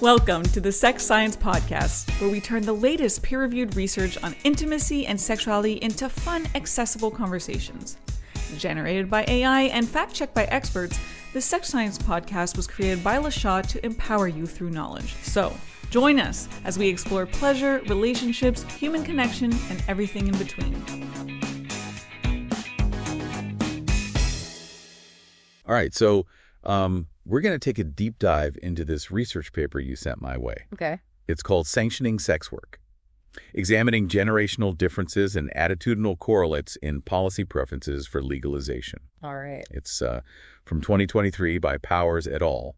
Welcome to the Sex Science Podcast, where we turn the latest peer-reviewed research on intimacy and sexuality into fun, accessible conversations. Generated by AI and fact-checked by experts, the Sex Science Podcast was created by LaShaw to empower you through knowledge. So, join us as we explore pleasure, relationships, human connection, and everything in between. All right, so we're going to take a deep dive into this research paper you sent my way. Okay. It's called Sanctioning Sex Work, Examining Generational Differences and Attitudinal Correlates in Policy Preferences for Legalization. All right. It's from 2023 by Powers et al.,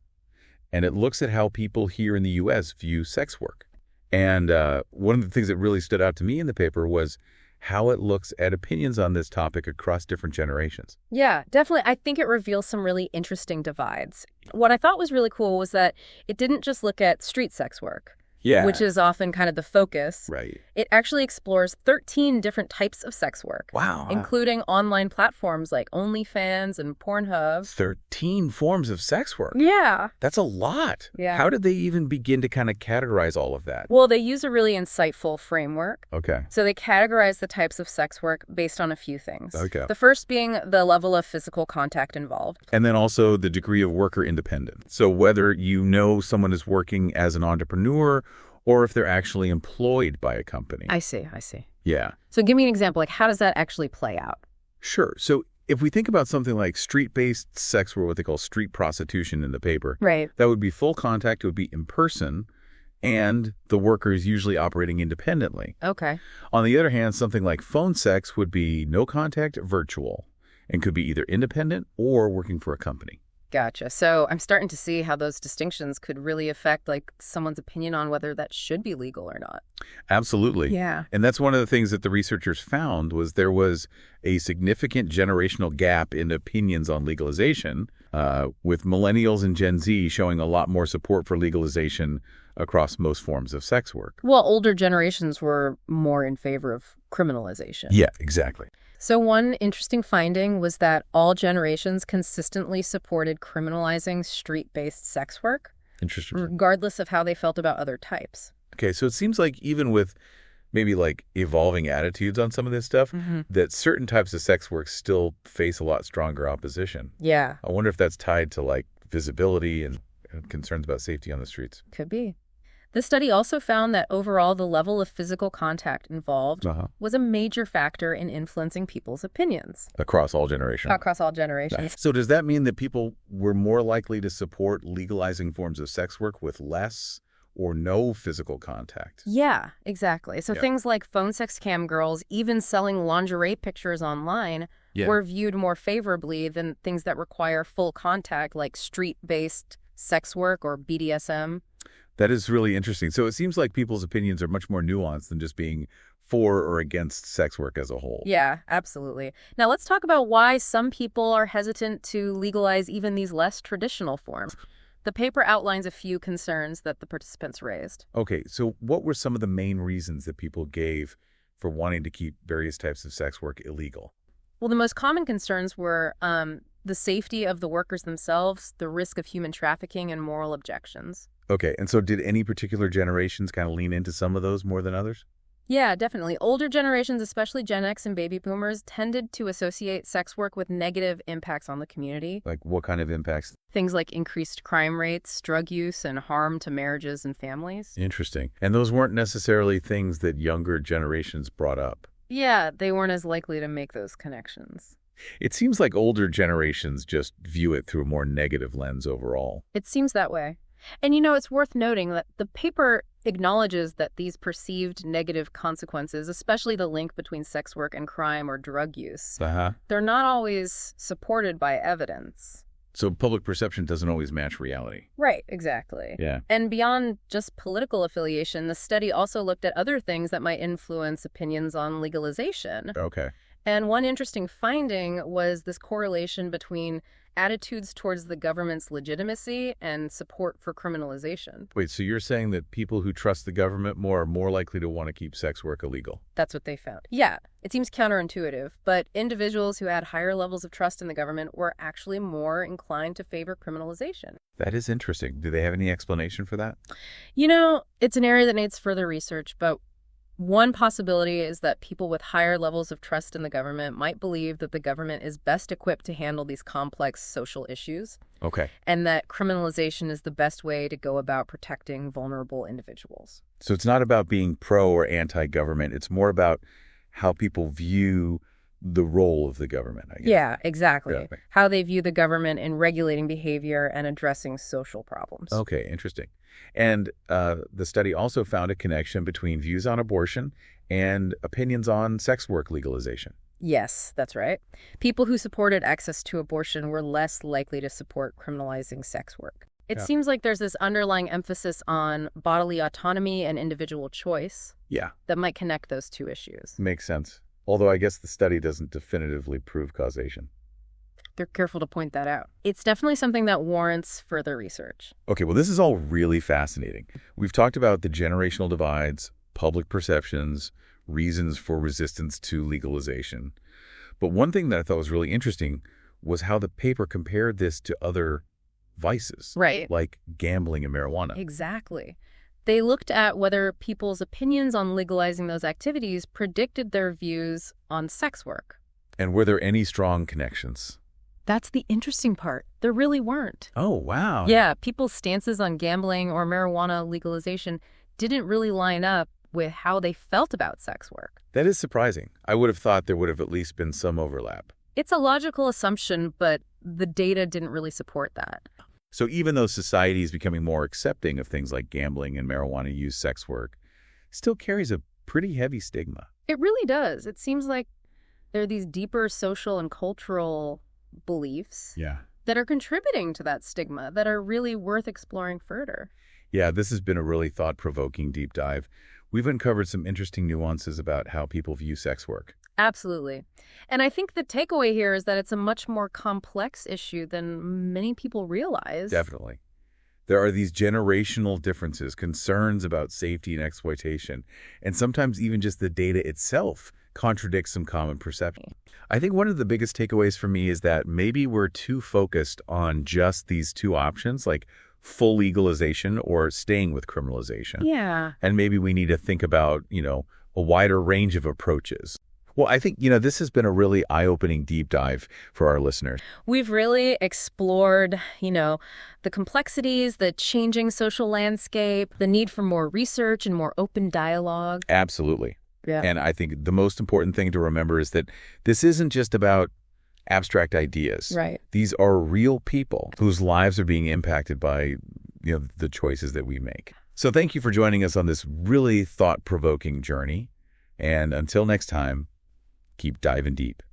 and it looks at how people here in the U.S. view sex work. And one of the things that really stood out to me in the paper was how it looks at opinions on this topic across different generations. Yeah, definitely. I think it reveals some really interesting divides. What I thought was really cool was that it didn't just look at street sex work, which is often kind of the focus. Right. It actually explores 13 different types of sex work. Wow. Including online platforms like OnlyFans and Pornhub. 13 forms of sex work. Yeah. That's a lot. Yeah. How did they even begin to kind of categorize all of that? Well, they use a really insightful framework. Okay. So they categorize the types of sex work based on a few things. Okay. The first being the level of physical contact involved. And then also the degree of worker independence. So whether you know someone is working as an entrepreneur or if they're actually employed by a company. I see. Yeah. So give me an example. Like, how does that actually play out? Sure. So if we think about something like street-based sex work, what they call street prostitution in the paper, Right. that would be full contact, it would be in person, and the worker is usually operating independently. Okay. On the other hand, something like phone sex would be no contact, virtual, and could be either independent or working for a company. Gotcha. So I'm starting to see how those distinctions could really affect like someone's opinion on whether that should be legal or not. Absolutely. Yeah. And that's one of the things that the researchers found was there was a significant generational gap in opinions on legalization, with Millennials and Gen Z showing a lot more support for legalization across most forms of sex work. Well, older generations were more in favor of criminalization. Yeah, exactly. So one interesting finding was that all generations consistently supported criminalizing street-based sex work, Interesting. regardless of how they felt about other types. Okay, so it seems like even with maybe like evolving attitudes on some of this stuff, that certain types of sex work still face a lot stronger opposition. Yeah, I wonder if that's tied to like visibility and concerns about safety on the streets. could be. The study also found that overall the level of physical contact involved was a major factor in influencing people's opinions. Across all generations. Across all generations. So does that mean that people were more likely to support legalizing forms of sex work with less or no physical contact? Yeah, exactly. So things like phone sex cam girls, even selling lingerie pictures online, were viewed more favorably than things that require full contact, like street-based sex work or BDSM. That is really interesting. So it seems like people's opinions are much more nuanced than just being for or against sex work as a whole. Yeah, absolutely. Now let's talk about why some people are hesitant to legalize even these less traditional forms. The paper outlines a few concerns that the participants raised. Okay, so what were some of the main reasons that people gave for wanting to keep various types of sex work illegal? Well, the most common concerns were the safety of the workers themselves, the risk of human trafficking, and moral objections. Okay, and so did any particular generations kind of lean into some of those more than others? Yeah, definitely. Older generations, especially Gen X and baby boomers, tended to associate sex work with negative impacts on the community. Like what kind of impacts? Things like increased crime rates, drug use, and harm to marriages and families. Interesting. And those weren't necessarily things that younger generations brought up. Yeah, they weren't as likely to make those connections. It seems like older generations just view it through a more negative lens overall. It seems that way. And, you know, it's worth noting that the paper acknowledges that these perceived negative consequences, especially the link between sex work and crime or drug use, they're not always supported by evidence. So public perception doesn't always match reality. Right, exactly. Yeah. And beyond just political affiliation, the study also looked at other things that might influence opinions on legalization. Okay. And one interesting finding was this correlation between attitudes towards the government's legitimacy and support for criminalization. Wait, so you're saying that people who trust the government more are more likely to want to keep sex work illegal? That's what they found. Yeah, it seems counterintuitive, but individuals who had higher levels of trust in the government were actually more inclined to favor criminalization. That is interesting. Do they have any explanation for that? You know, it's an area that needs further research, but one possibility is that people with higher levels of trust in the government might believe that the government is best equipped to handle these complex social issues. Okay. And that criminalization is the best way to go about protecting vulnerable individuals. So it's not about being pro or anti-government. It's more about how people view the role of the government, I guess. Yeah, exactly. Yeah. How they view the government in regulating behavior and addressing social problems. Okay, interesting. And the study also found a connection between views on abortion and opinions on sex work legalization. Yes, that's right. People who supported access to abortion were less likely to support criminalizing sex work. It seems like there's this underlying emphasis on bodily autonomy and individual choice. Yeah. That might connect those two issues. Makes sense. Although I guess the study doesn't definitively prove causation. They're careful to point that out. It's definitely something that warrants further research. Okay, well, this is all really fascinating. We've talked about the generational divides, public perceptions, reasons for resistance to legalization. But one thing that I thought was really interesting was how the paper compared this to other vices. Right. Like gambling and marijuana. Exactly. They looked at whether people's opinions on legalizing those activities predicted their views on sex work. And were there any strong connections? That's the interesting part. There really weren't. Oh, wow. Yeah, people's stances on gambling or marijuana legalization didn't really line up with how they felt about sex work. That is surprising. I would have thought there would have at least been some overlap. It's a logical assumption, but the data didn't really support that. So even though society is becoming more accepting of things like gambling and marijuana use sex work, still carries a pretty heavy stigma. It really does. It seems like there are these deeper social and cultural beliefs that are contributing to that stigma that are really worth exploring further. Yeah, this has been a really thought-provoking deep dive. We've uncovered some interesting nuances about how people view sex work. Absolutely. And I think the takeaway here is that it's a much more complex issue than many people realize. Definitely. There are these generational differences, concerns about safety and exploitation, and sometimes even just the data itself contradicts some common perception. I think one of the biggest takeaways for me is that maybe we're too focused on just these two options, like full legalization or staying with criminalization. Yeah. And maybe we need to think about, a wider range of approaches. Well, I think, this has been a really eye-opening deep dive for our listeners. We've really explored, the complexities, the changing social landscape, the need for more research and more open dialogue. Absolutely. Yeah. And I think the most important thing to remember is that this isn't just about abstract ideas. Right. These are real people whose lives are being impacted by, the choices that we make. So thank you for joining us on this really thought-provoking journey. And until next time, keep diving deep.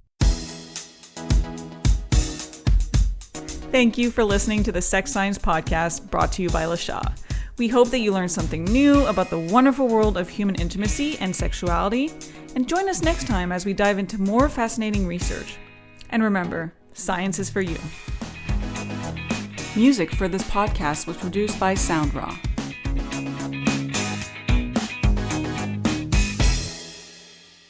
Thank you for listening to the Sex Science Podcast brought to you by LaShaw. We hope that you learned something new about the wonderful world of human intimacy and sexuality, and join us next time as we dive into more fascinating research. And remember, science is for you. Music for this podcast was produced by SOUNDRAW.